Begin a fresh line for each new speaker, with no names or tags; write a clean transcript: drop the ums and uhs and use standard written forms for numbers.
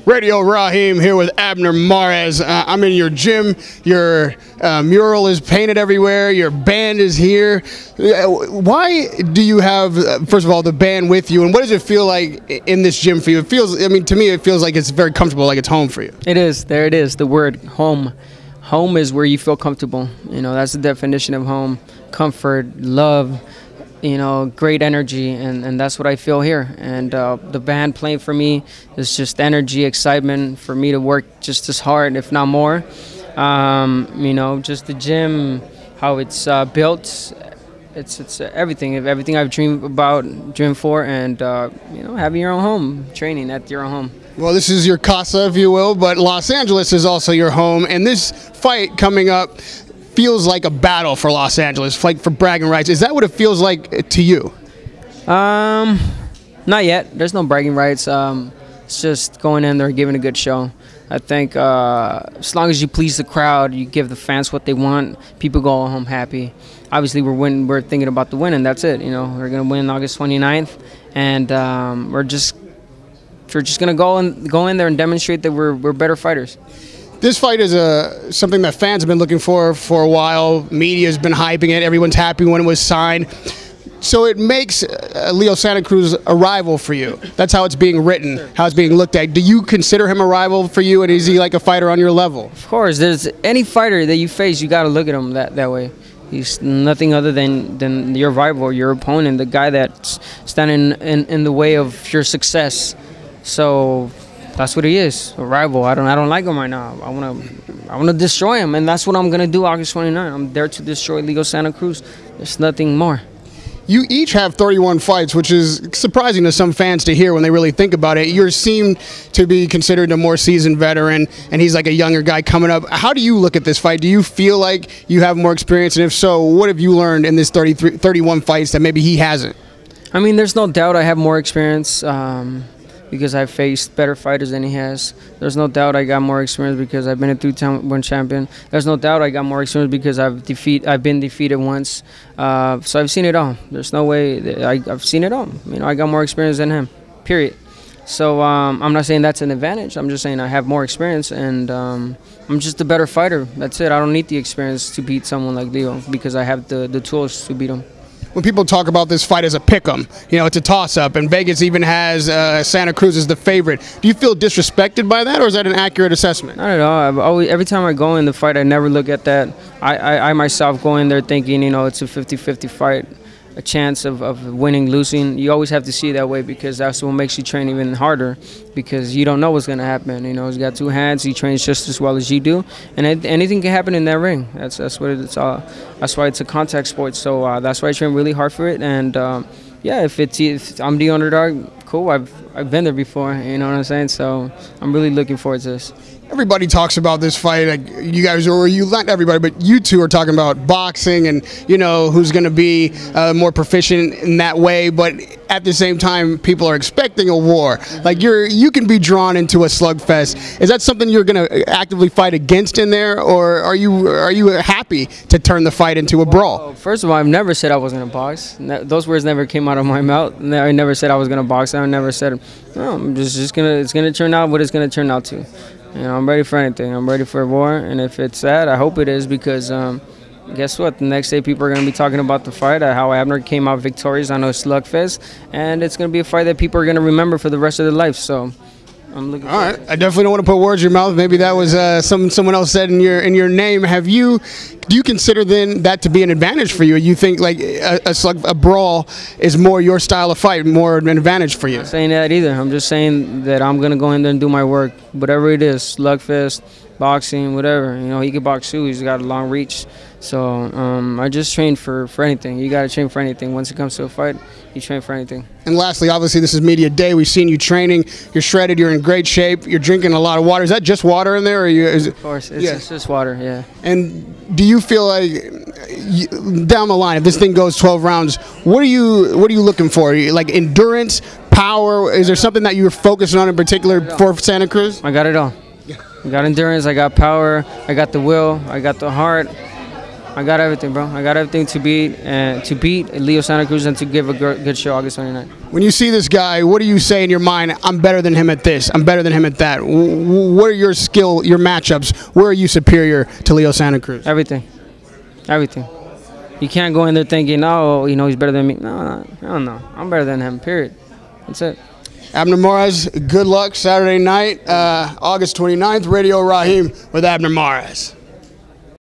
Radio Raheem here with Abner Mares. I'm in your gym. Your mural is painted everywhere. Your band is here. Why do you have, first of all, the band with you? And what does it feel like in this gym for you? It feels, I mean, to me, it feels like it's very comfortable, like it's home for you.
It is. There it is. The word home. Home is where you feel comfortable. You know, that's the definition of home. Comfort, love, you know, great energy, and that's what I feel here. And the band playing for me is just energy, excitement for me to work just as hard, if not more. You know, just the gym, how it's built, it's everything I've dreamed for, and you know, having your own home, training at your own home.
Well, this is your casa, if you will, but Los Angeles is also your home, and this fight coming up feels like a battle for Los Angeles, like for bragging rights. Is that what it feels like to you?
Not yet. There's no bragging rights. It's just going in there, giving a good show. I think as long as you please the crowd, you give the fans what they want, people go home happy. Obviously, we're thinking about the win, and that's it. You know, we're gonna win August 29th, and we're just gonna go in there and demonstrate that we're better fighters.
This fight is something that fans have been looking for a while. Media's been hyping it. Everyone's happy when it was signed. So it makes Leo Santa Cruz a rival for you. That's how it's being written, how it's being looked at. Do you consider him a rival for you, and is he like a fighter on your level?
Of course. There's any fighter that you face, you got to look at him that way. He's nothing other than your rival, your opponent, the guy that's standing in the way of your success. So that's what he is, a rival. I don't like him right now. I wanna destroy him, and that's what I'm gonna do August 29th. I'm there to destroy Leo Santa Cruz. There's nothing more.
You each have 31 fights, which is surprising to some fans to hear when they really think about it. You seem to be considered a more seasoned veteran, and he's like a younger guy coming up. How do you look at this fight? Do you feel like you have more experience, and if so, what have you learned in this 31 fights that maybe he hasn't?
I mean, there's no doubt I have more experience. Because I've faced better fighters than he has. There's no doubt I got more experience because I've been a three-time world champion. There's no doubt I got more experience because I've been defeated once. So I've seen it all. There's no way that I've seen it all. You know, I got more experience than him, period. So I'm not saying that's an advantage. I'm just saying I have more experience, and I'm just a better fighter. That's it. I don't need the experience to beat someone like Leo because I have the tools to beat him.
When people talk about this fight as a pick-'em, you know, it's a toss-up, and Vegas even has Santa Cruz as the favorite. Do you feel disrespected by that, or is that an accurate assessment?
Not at all. Every time I go in the fight, I never look at that. I myself go in there thinking, you know, it's a 50-50 fight, a chance of winning, losing. You always have to see it that way because that's what makes you train even harder because you don't know what's going to happen. You know, he's got two hands. He trains just as well as you do, and anything can happen in that ring. That's what it's all. That's why it's a contact sport. So that's why I train really hard for it. And yeah, if I'm the underdog, cool. I've been there before. You know what I'm saying? So I'm really looking forward to this.
Everybody talks about this fight. Like you guys, or you not everybody, but you two are talking about boxing and, you know, who's going to be more proficient in that way. But at the same time, people are expecting a war. Like you can be drawn into a slugfest. Is that something you're going to actively fight against in there, or are you happy to turn the fight into a brawl?
Well, first of all, I've never said I was going to box. Those words never came out of my mouth. I never said I was going to box. I never said, no, I'm just gonna. It's going to turn out what it's going to turn out to. You know, I'm ready for anything. I'm ready for a war, and if it's that, I hope it is because guess what? The next day, people are going to be talking about the fight, how Abner came out victorious on a slugfest, and it's going to be a fight that people are going to remember for the rest of their life. So I'm looking. All right,
I definitely don't want to put words in your mouth. Maybe that was someone else said in your name. Do you consider then that to be an advantage for you? You think like a brawl is more your style of fight, more an advantage for you?
I'm not saying that either. I'm just saying that I'm gonna go in there and do my work, whatever it is, slugfest, boxing, whatever. You know, he can box too. He's got a long reach. So I just train for anything. You got to train for anything. Once it comes to a fight, you train for anything.
And lastly, obviously, this is media day. We've seen you training. You're shredded. You're in great shape. You're drinking a lot of water. Is that just water in there? Or
of course, it's just water, yeah.
And do you feel like down the line, if this thing goes 12 rounds, what are you looking for? Like endurance, power? Is there something that you're focusing on in particular for Santa Cruz?
I got it all. I got endurance. I got power. I got the will. I got the heart. I got everything, bro. I got everything to beat Leo Santa Cruz and to give a good show August 29th.
When you see this guy, what do you say in your mind? I'm better than him at this. I'm better than him at that. What are your your matchups? Where are you superior to Leo Santa Cruz?
Everything. You can't go in there thinking, oh, he's better than me. No, I'm better than him, period. That's it.
Abner MARES, good luck Saturday night, August 29th. Radio Raheem with Abner MARES.